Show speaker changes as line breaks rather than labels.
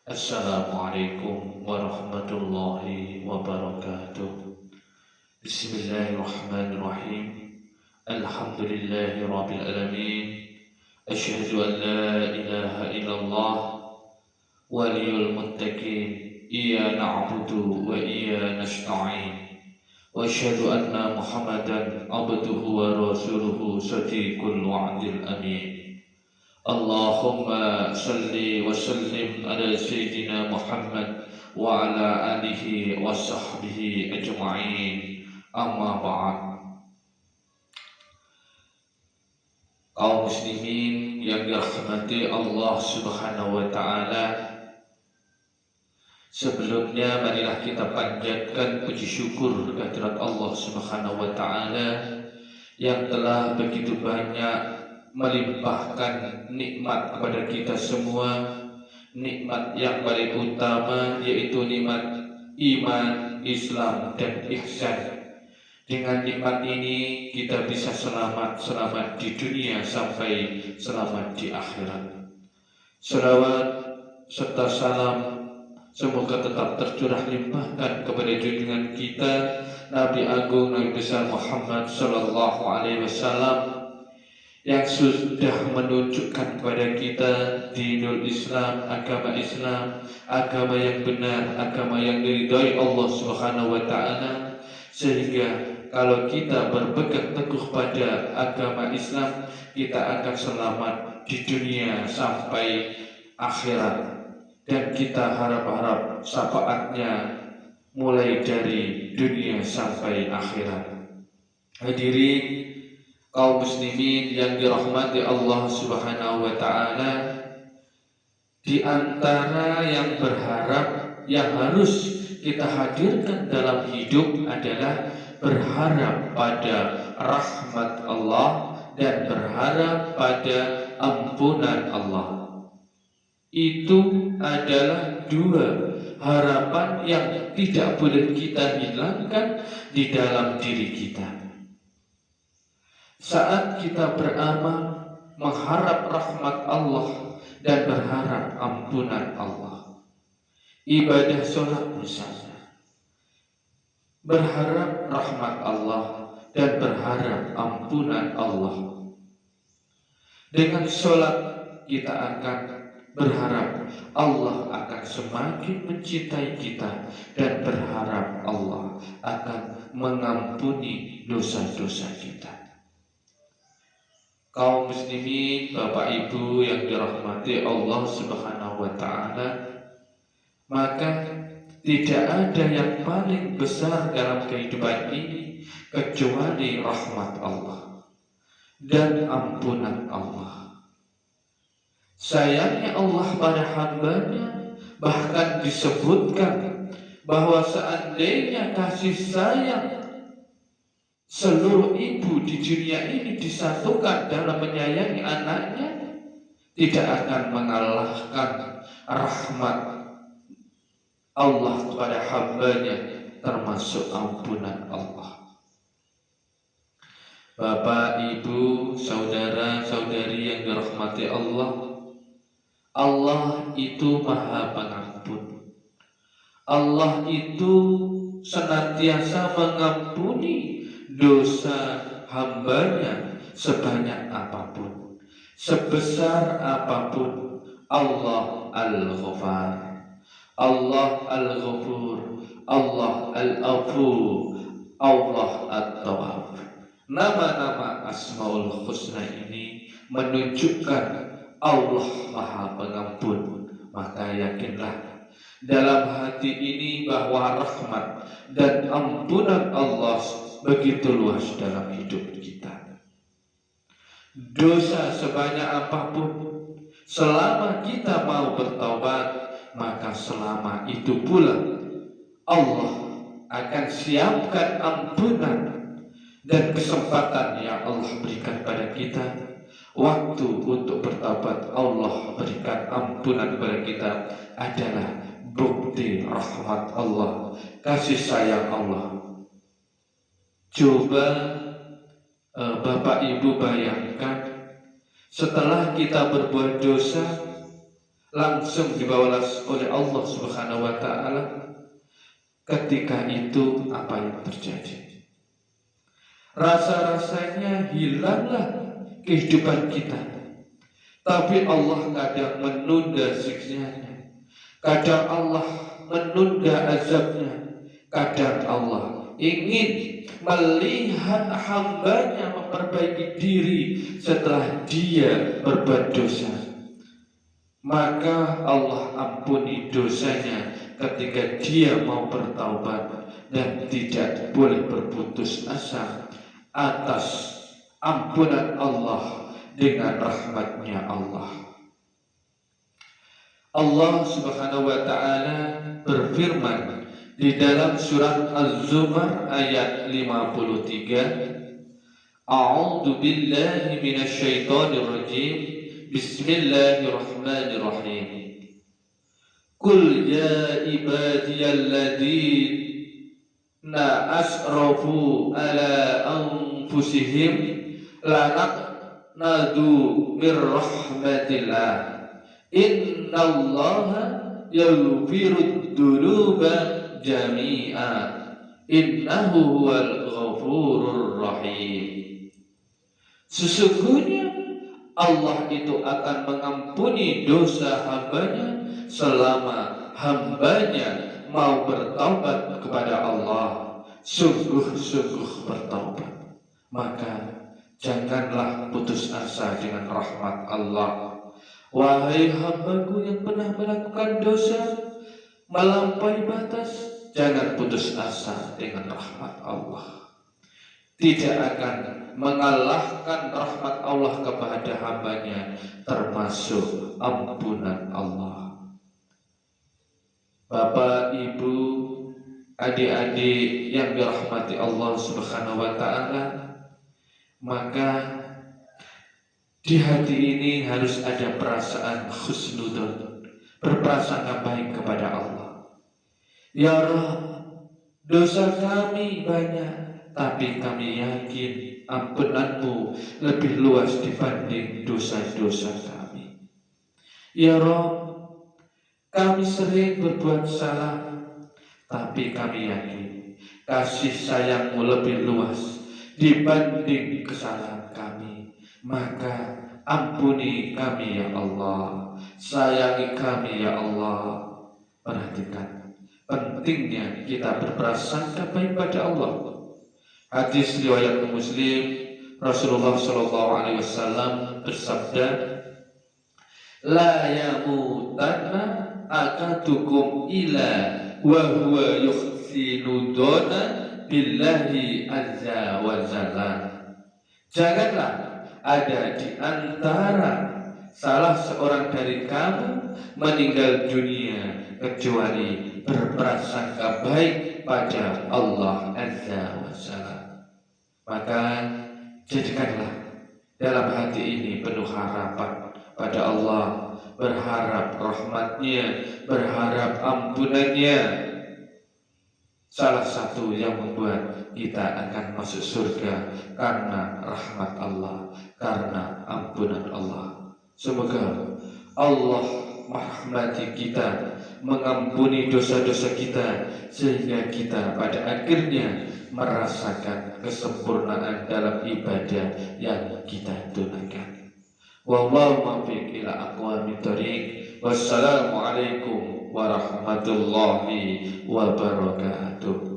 Assalamualaikum warahmatullahi wabarakatuh. Bismillahirrahmanirrahim. Alhamdulillahi rabbil alamin. Asyhadu an la ilaha illallah waliyul muttaqin. Iya na'budu wa iya nasta'in. Wa asyhadu anna Muhammadan abduhu wa rasuluhu shadiqul wa'dil amin. Allahumma salli wa sallim ala Sayyidina Muhammad wa ala alihi wa sahbihi ajma'in. Amma ba'd. Kaum muslimin yang dirahmati Allah Subhanahu wa taala, sebelumnya marilah kita panjatkan puji syukur kehadirat Allah Subhanahu wa taala yang telah begitu banyak melimpahkan nikmat kepada kita semua. Nikmat yang paling utama yaitu nikmat iman, Islam, dan ihsan. Dengan nikmat ini kita bisa selamat di dunia sampai selamat di akhirat. Salawat serta salam semoga tetap tercurah limpahkan kepada junjungan kita Nabi Agung Nabi besar Muhammad Sallallahu Alaihi Wasallam, yang sudah menunjukkan kepada kita dinul Islam, agama yang benar, agama yang diridhai Allah Subhanahu wa taala, sehingga kalau kita berpegang teguh pada agama Islam, kita akan selamat di dunia sampai akhirat, dan kita harap-harap syafaatnya mulai dari dunia sampai akhirat. Hadirin kaum muslimin yang dirahmati Allah Subhanahu wa taala, di antara yang berharap yang harus kita hadirkan dalam hidup adalah berharap pada rahmat Allah dan berharap pada ampunan Allah. Itu adalah dua harapan yang tidak boleh kita hilangkan di dalam diri kita. Saat kita beramal mengharap rahmat Allah dan berharap ampunan Allah, ibadah sholat misalnya, berharap rahmat Allah dan berharap ampunan Allah. Dengan sholat kita akan berharap Allah akan semakin mencintai kita dan berharap Allah akan mengampuni dosa-dosa kita. Kaum muslimin, Bapak Ibu yang dirahmati Allah Subhanahu wa taala, maka tidak ada yang paling besar dalam kehidupan ini kecuali rahmat Allah dan ampunan Allah. Sayangnya Allah pada hambanya, bahkan disebutkan bahwa seandainya kasih sayang seluruh ibu di dunia ini disatukan dalam menyayangi anaknya, tidak akan mengalahkan rahmat Allah kepada hambanya, termasuk ampunan Allah. Bapak, Ibu, saudara, saudari yang dirahmati Allah, Allah itu Maha Pengampun. Allah itu senantiasa mengampuni dosa hambanya sebanyak apapun, sebesar apapun. Allah Al-Ghafar, Allah Al-Ghafur, Allah Al-Afu, Allah At-Tawwab. Nama-nama Asmaul Husna ini menunjukkan Allah Maha Pengampun. Maka yakinlah dalam hati ini bahwa rahmat dan ampunan Allah begitu luas dalam hidup kita. Dosa sebanyak apapun, selama kita mau bertaubat, maka selama itu pula Allah akan siapkan ampunan dan kesempatan yang Allah berikan pada kita. Waktu untuk bertaubat Allah berikan ampunan kepada kita adalah bukti rahmat Allah, kasih sayang Allah. Coba Bapak Ibu bayangkan, setelah kita berbuat dosa langsung dibalas oleh Allah Subhanahu wa taala. Ketika itu apa yang terjadi? Rasa-rasanya hilanglah kehidupan kita. Tapi Allah kadang menunda siksanya, kadang Allah menunda azabnya, kadang Allah ingin melihat hambanya memperbaiki diri setelah dia berbuat dosa. Maka Allah ampuni dosanya ketika dia mau bertaubat, dan tidak boleh berputus asa atas ampunan Allah dengan rahmatnya Allah. Allah Subhanahu wa taala berfirman di dalam surat Az-Zumar ayat 53, A'udzu billahi minasyaitonir rajim. Bismillahirrahmanirrahim. Qul ya ibadiyalladzina asrafu ala anfusihim la naqnatu mir rahmatillah innallaha yaghfirud dzunuba jami'a innahu huwal ghafurur rahim. Sesungguhnya Allah itu akan mengampuni dosa hambanya selama hambanya mau bertaubat kepada Allah, sungguh-sungguh bertaubat. Maka janganlah putus asa dengan rahmat Allah. Wahai hambaku yang pernah melakukan dosa melampaui batas, jangan putus asa dengan rahmat Allah. Tidak akan mengalahkan rahmat Allah kepada hambanya, termasuk ampunan Allah. Bapak, Ibu, adik-adik yang dirahmati Allah Subhanahu wa taala, maka di hati ini harus ada perasaan husnudzon, berprasangka baik kepada Allah. Ya Rabb, dosa kami banyak, tapi kami yakin ampunan-Mu lebih luas dibanding dosa-dosa kami. Ya Rabb, kami sering berbuat salah, tapi kami yakin kasih sayang-Mu lebih luas dibanding kesalahan kami. Maka ampuni kami ya Allah, sayangi kami ya Allah. Perhatikan pentingnya kita berprasangka baik pada Allah. Hadis riwayat Muslim, Rasulullah Shallallahu Alaihi Wasallam bersabda, La yamutanna akadukum ila wa huwa yuhsinu dzana billahi azza wa jalla. Janganlah ada di antara salah seorang dari kamu meninggal dunia kecuali berprasangka baik pada Allah azza wa jalla. Maka jadikanlah dalam hati ini penuh harapan pada Allah, berharap rahmatnya, berharap ampunannya. Salah satu yang membuat kita akan masuk surga karena rahmat Allah, karena ampunan Allah. Semoga Allah merahmati kita, mengampuni dosa-dosa kita, sehingga kita pada akhirnya merasakan kesempurnaan dalam ibadah yang kita tunaikan. Wallahu muwaffiq ila aqwamit thoriq. Wassalamualaikum warahmatullahi wabarakatuh.